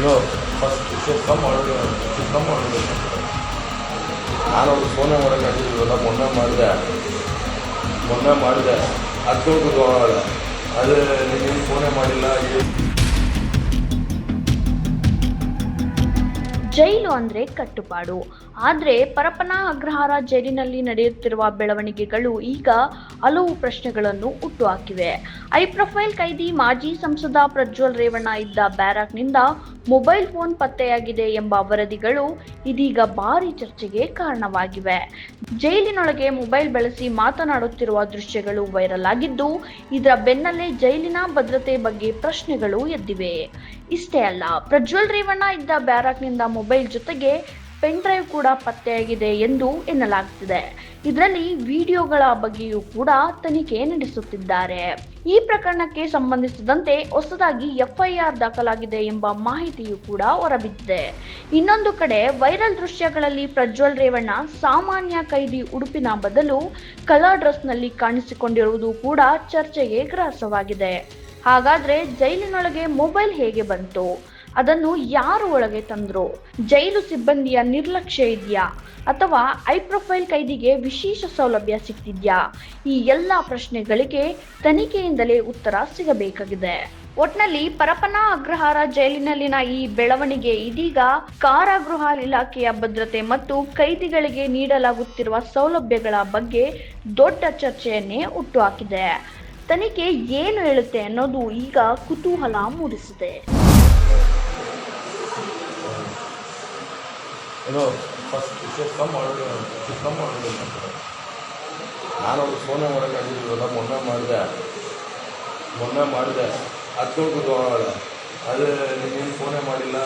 No, first should come out should come out ನಾನು ಅವ್ರು ಫೋನೇ ಮಾಡೋಕ್ಕಾಗಿದ್ವಲ್ಲ ಮೊನ್ನೆ ಮಾಡಿದೆ ಅದಕ್ಕೂ ಕೂತ್ಕೊಳ್ಳೋಲ್ಲ ಅದು ನೀವೇನು ಫೋನೇ ಮಾಡಿಲ್ಲ. ಜೈಲು ಅಂದ್ರೆ ಕಟ್ಟುಪಾಡು. ಆದ್ರೆ ಪರಪ್ಪನ ಅಗ್ರಹಾರ ಜೈಲಿನಲ್ಲಿ ನಡೆಯುತ್ತಿರುವ ಬೆಳವಣಿಗೆಗಳು ಈಗ ಹಲವು ಪ್ರಶ್ನೆಗಳನ್ನು ಹುಟ್ಟುಹಾಕಿವೆ. ಹೈ ಪ್ರೊಫೈಲ್ ಕೈದಿ ಮಾಜಿ ಸಂಸದ ಪ್ರಜ್ವಲ್ ರೇವಣ್ಣ ಇದ್ದ ಬ್ಯಾರಕ್ನಿಂದ ಮೊಬೈಲ್ ಫೋನ್ ಪತ್ತೆಯಾಗಿದೆ ಎಂಬ ವರದಿಗಳು ಇದೀಗ ಭಾರಿ ಚರ್ಚೆಗೆ ಕಾರಣವಾಗಿವೆ. ಜೈಲಿನೊಳಗೆ ಮೊಬೈಲ್ ಬಳಸಿ ಮಾತನಾಡುತ್ತಿರುವ ದೃಶ್ಯಗಳು ವೈರಲ್ ಆಗಿದ್ದು, ಇದರ ಬೆನ್ನಲ್ಲೇ ಜೈಲಿನ ಭದ್ರತೆ ಬಗ್ಗೆ ಪ್ರಶ್ನೆಗಳು ಎದ್ದಿವೆ. ಇಷ್ಟೇ ಅಲ್ಲ, ಪ್ರಜ್ವಲ್ ರೇವಣ್ಣ ಇದ್ದ ಬ್ಯಾರಕ್ನಿಂದ ಮೊಬೈಲ್ ಜೊತೆಗೆ ಪೆನ್ ಡ್ರೈವ್ ಕೂಡ ಪತ್ತೆಯಾಗಿದೆ ಎಂದು ಎನ್ನಲಾಗುತ್ತಿದೆ. ಇದರಲ್ಲಿ ವಿಡಿಯೋಗಳ ಬಗ್ಗೆಯೂ ಕೂಡ ತನಿಖೆ ನಡೆಸುತ್ತಿದ್ದಾರೆ. ಈ ಪ್ರಕರಣಕ್ಕೆ ಸಂಬಂಧಿಸಿದಂತೆ ಹೊಸದಾಗಿ ಎಫ್ಐಆರ್ ದಾಖಲಾಗಿದೆ ಎಂಬ ಮಾಹಿತಿಯೂ ಕೂಡ ಹೊರಬಿದ್ದಿದೆ. ಇನ್ನೊಂದು ಕಡೆ ವೈರಲ್ ದೃಶ್ಯಗಳಲ್ಲಿ ಪ್ರಜ್ವಲ್ ರೇವಣ್ಣ ಸಾಮಾನ್ಯ ಕೈದಿ ಉಡುಪಿನ ಬದಲು ಕಲರ್ ಡ್ರೆಸ್ನಲ್ಲಿ ಕಾಣಿಸಿಕೊಂಡಿರುವುದು ಕೂಡ ಚರ್ಚೆಗೆ ಗ್ರಾಸವಾಗಿದೆ. ಹಾಗಾದ್ರೆ ಜೈಲಿನೊಳಗೆ ಮೊಬೈಲ್ ಹೇಗೆ ಬಂತು? ಅದನ್ನು ಯಾರು ಒಳಗೆ ತಂದ್ರು? ಜೈಲು ಸಿಬ್ಬಂದಿಯ ನಿರ್ಲಕ್ಷ್ಯ ಇದೆಯಾ ಅಥವಾ ಹೈ ಪ್ರೊಫೈಲ್ ಕೈದಿಗೆ ವಿಶೇಷ ಸೌಲಭ್ಯ ಸಿಗ್ತಿದ್ಯಾ? ಈ ಎಲ್ಲ ಪ್ರಶ್ನೆಗಳಿಗೆ ತನಿಖೆಯಿಂದಲೇ ಉತ್ತರ ಸಿಗಬೇಕಾಗಿದೆ. ಒಟ್ನಲ್ಲಿ ಪರಪ್ಪನ ಅಗ್ರಹಾರ ಜೈಲಿನಲ್ಲಿನ ಈ ಬೆಳವಣಿಗೆ ಇದೀಗ ಕಾರಾಗೃಹ ಇಲಾಖೆಯ ಭದ್ರತೆ ಮತ್ತು ಕೈದಿಗಳಿಗೆ ನೀಡಲಾಗುತ್ತಿರುವ ಸೌಲಭ್ಯಗಳ ಬಗ್ಗೆ ದೊಡ್ಡ ಚರ್ಚೆಯನ್ನೇ ಹುಟ್ಟುಹಾಕಿದೆ. ತನಿಖೆ ಏನು ಹೇಳುತ್ತೆ ಅನ್ನೋದು ಈಗ ಕುತೂಹಲ ಮೂಡಿಸಿದೆ. ಫಸ್ಟ್ should come out ನಾನು ಅವ್ರು ಫೋನೇ ಮಾಡೋಕ್ಕಾಗಿದ್ವಲ್ಲ ಮೊನ್ನೆ ಮಾಡಿದೆ ಅದಕ್ಕೂ ಕೂತ್ಕೊಳ್ಳೋಲ್ಲ ಅದು ನೀವೇನು ಫೋನೇ ಮಾಡಿಲ್ಲ.